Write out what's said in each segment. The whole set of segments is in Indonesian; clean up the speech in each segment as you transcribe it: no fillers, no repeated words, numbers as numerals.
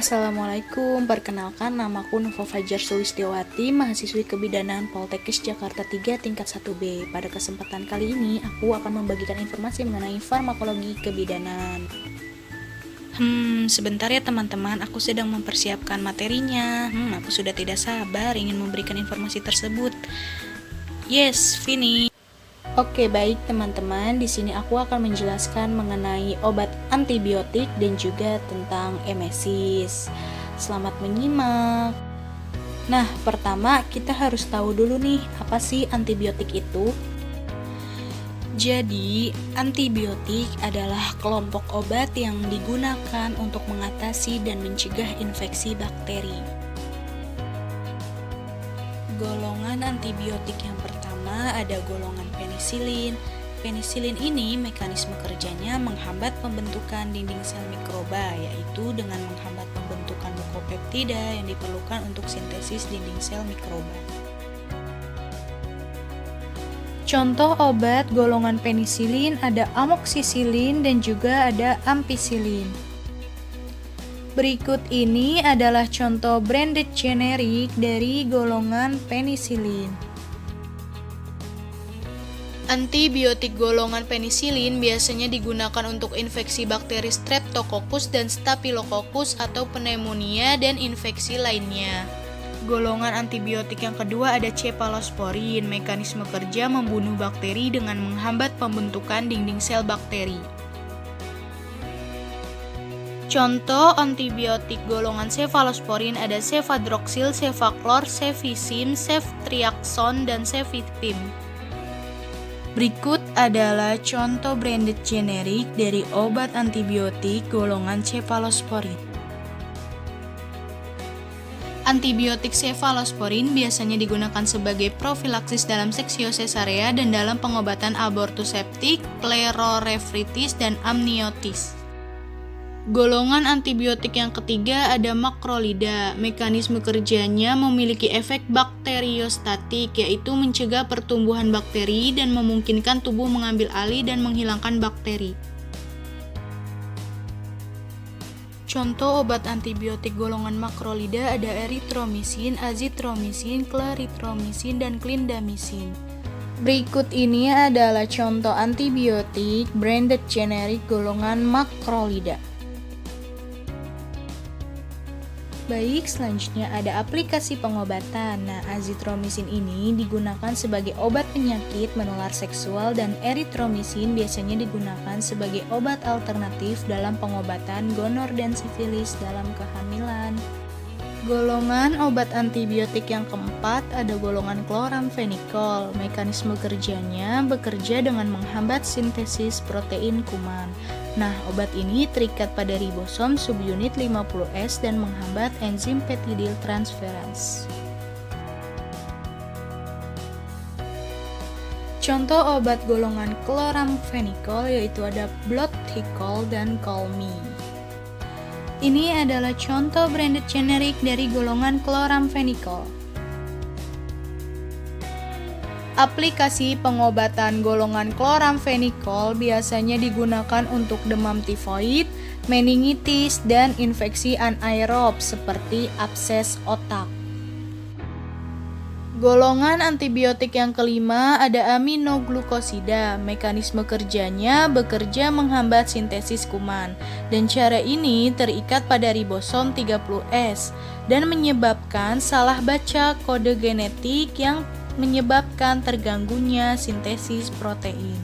Assalamualaikum, perkenalkan namaku Nova Fajar Sulistiawati, mahasiswi Kebidanan Poltekkes Jakarta 3 tingkat 1B. Pada kesempatan kali ini, aku akan membagikan informasi mengenai farmakologi kebidanan. Sebentar ya teman-teman, aku sedang mempersiapkan materinya. Aku sudah tidak sabar ingin memberikan informasi tersebut. Yes, finish. Oke, baik teman-teman, di sini aku akan menjelaskan mengenai obat antibiotik dan juga tentang emesis. Selamat menyimak. Nah, pertama kita harus tahu dulu nih, apa sih antibiotik itu? Jadi, antibiotik adalah kelompok obat yang digunakan untuk mengatasi dan mencegah infeksi bakteri. Golongan antibiotik yang pertama ada golongan penisilin. Penisilin ini mekanisme kerjanya menghambat pembentukan dinding sel mikroba, yaitu dengan menghambat pembentukan mukopeptida yang diperlukan untuk sintesis dinding sel mikroba. Contoh obat golongan penisilin ada amoksisilin dan juga ada ampicillin. Berikut ini adalah contoh branded generik dari golongan penisilin. Antibiotik golongan penisilin biasanya digunakan untuk infeksi bakteri Streptococcus dan Staphylococcus atau pneumonia dan infeksi lainnya. Golongan antibiotik yang kedua ada cephalosporin. Mekanisme kerja membunuh bakteri dengan menghambat pembentukan dinding sel bakteri. Contoh antibiotik golongan cefalosporin ada cefadroxil, cefaclor, cefixim, ceftriaxone, dan cefepime. Berikut adalah contoh branded generik dari obat antibiotik golongan cefalosporin. Antibiotik cefalosporin biasanya digunakan sebagai profilaksis dalam seksio sesarea dan dalam pengobatan abortus septik, pleurorefritis, dan amniotis. Golongan antibiotik yang ketiga ada makrolida. Mekanisme kerjanya memiliki efek bakteriostatik, yaitu mencegah pertumbuhan bakteri dan memungkinkan tubuh mengambil alih dan menghilangkan bakteri. Contoh obat antibiotik golongan makrolida ada erythromycin, azithromycin, clarithromycin, dan clindamycin. Berikut ini adalah contoh antibiotik branded generik golongan makrolida. Baik, selanjutnya ada aplikasi pengobatan. Nah, azithromycin ini digunakan sebagai obat penyakit menular seksual dan erythromycin biasanya digunakan sebagai obat alternatif dalam pengobatan gonor dan sifilis dalam kehamilan. Golongan obat antibiotik yang keempat ada golongan chloramphenicol. Mekanisme kerjanya bekerja dengan menghambat sintesis protein kuman. Nah, obat ini terikat pada ribosom subunit 50S dan menghambat enzim peptidil transferase. Contoh obat golongan chloramphenicol yaitu ada Blothicol dan Colmi. Ini adalah contoh branded generik dari golongan chloramphenicol. Aplikasi pengobatan golongan chloramphenicol biasanya digunakan untuk demam tifoid, meningitis, dan infeksi anaerob seperti abses otak. Golongan antibiotik yang kelima ada aminoglukosida. Mekanisme kerjanya bekerja menghambat sintesis kuman, dan cara ini terikat pada ribosom 30S dan menyebabkan salah baca kode genetik yang menyebabkan terganggunya sintesis protein.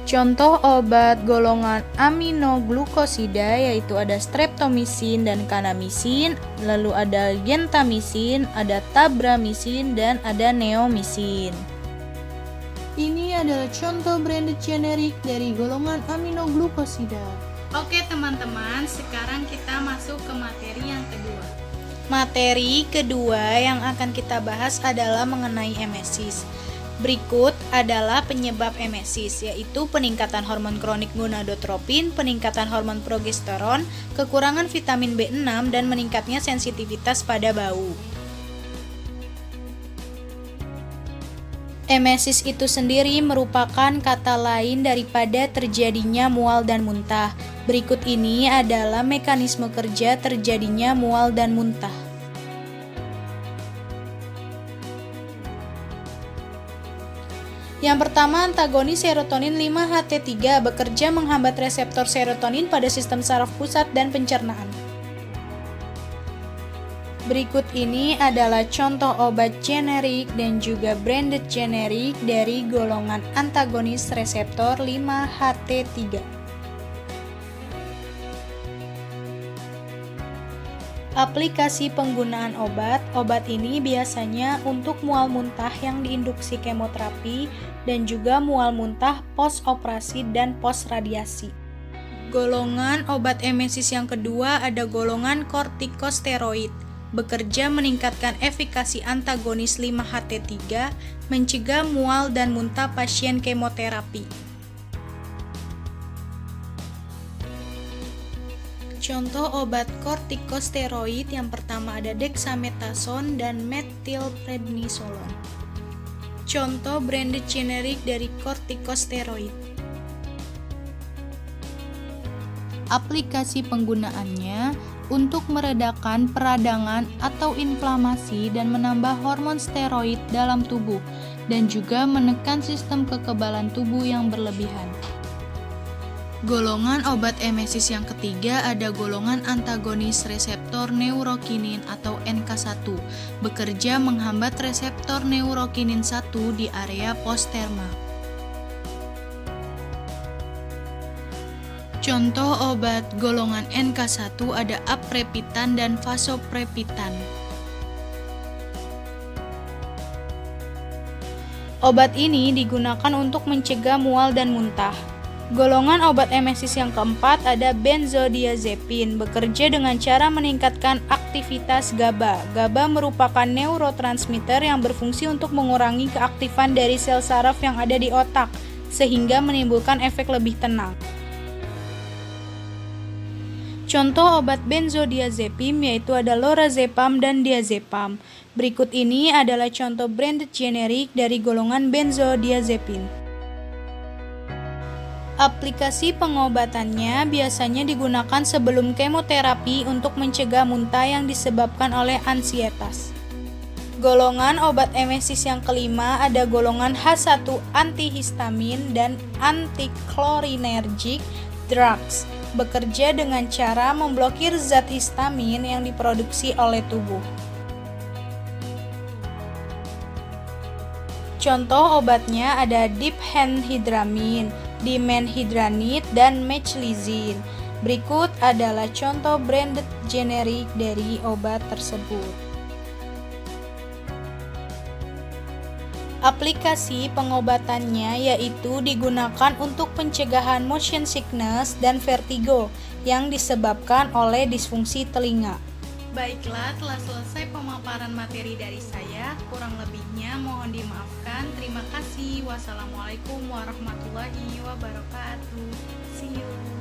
Contoh obat golongan aminoglukosida yaitu ada streptomycin dan kanamycin, lalu ada gentamicin, ada tabramycin, dan ada neomycin. Ini adalah contoh branded generik dari golongan aminoglukosida. Oke teman-teman, sekarang kita masuk ke materi yang kedua. Materi kedua yang akan kita bahas adalah mengenai emesis. Berikut adalah penyebab emesis, yaitu peningkatan hormon kronik gonadotropin, peningkatan hormon progesteron, kekurangan vitamin B6, dan meningkatnya sensitivitas pada bau. Emesis itu sendiri merupakan kata lain daripada terjadinya mual dan muntah. Berikut ini adalah mekanisme kerja terjadinya mual dan muntah. Yang pertama, antagonis serotonin 5-HT3 bekerja menghambat reseptor serotonin pada sistem saraf pusat dan pencernaan. Berikut ini adalah contoh obat generik dan juga branded generik dari golongan antagonis reseptor 5-HT3. Aplikasi penggunaan obat. Obat ini biasanya untuk mual muntah yang diinduksi kemoterapi dan juga mual muntah post-operasi dan post-radiasi. Golongan obat emesis yang kedua ada golongan kortikosteroid. Bekerja meningkatkan efikasi antagonis 5-HT3, mencegah mual dan muntah pasien kemoterapi. Contoh obat kortikosteroid yang pertama ada dexamethasone dan methylprednisolone. Contoh branded generik dari kortikosteroid. Aplikasi penggunaannya untuk meredakan peradangan atau inflamasi dan menambah hormon steroid dalam tubuh, dan juga menekan sistem kekebalan tubuh yang berlebihan. Golongan obat emesis yang ketiga ada golongan antagonis reseptor neurokinin atau NK1, bekerja menghambat reseptor neurokinin 1 di area posterma. Contoh obat golongan NK1 ada aprepitan dan vasoprepitan. Obat ini digunakan untuk mencegah mual dan muntah. Golongan obat emesis yang keempat ada benzodiazepin, bekerja dengan cara meningkatkan aktivitas GABA. GABA merupakan neurotransmitter yang berfungsi untuk mengurangi keaktifan dari sel saraf yang ada di otak, sehingga menimbulkan efek lebih tenang. Contoh obat benzodiazepam yaitu ada lorazepam dan diazepam. Berikut ini adalah contoh branded generik dari golongan benzodiazepin. Aplikasi pengobatannya biasanya digunakan sebelum kemoterapi untuk mencegah muntah yang disebabkan oleh ansietas. Golongan obat emesis yang kelima ada golongan H1 antihistamin dan anticholinergic drugs, bekerja dengan cara memblokir zat histamin yang diproduksi oleh tubuh. Contoh obatnya ada diphenhidramin, dimenhydrinate, dan meclizine. Berikut adalah contoh branded generik dari obat tersebut. Aplikasi pengobatannya yaitu digunakan untuk pencegahan motion sickness dan vertigo yang disebabkan oleh disfungsi telinga. Baiklah, telah selesai pemaparan materi dari saya. Kurang lebihnya mohon dimaafkan. Terima kasih. Wassalamualaikum warahmatullahi wabarakatuh. See you.